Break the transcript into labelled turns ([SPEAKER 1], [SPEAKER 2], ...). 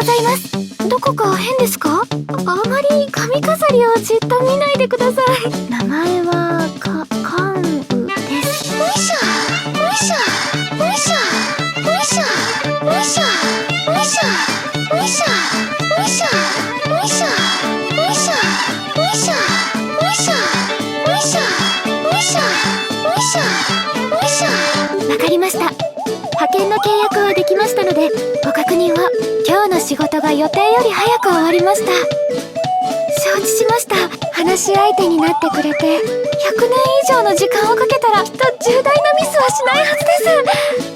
[SPEAKER 1] ございます。どこか変ですか？あまり髪飾りをじっと見ないでください。名前はカンウです。おいしょおいしょおいしょおいしょおいしょおいしょおいしょおいしょおいしょおいしょおいしょおいしょおいしょおいしょおいしょおいしょ。わかりました。派遣の契約はできましたので、ご確認を。今日の仕事が予定より早く終わりました。承知しました。話し相手になってくれて100年以上の時間をかけたらきっと重大なミスはしないはずです。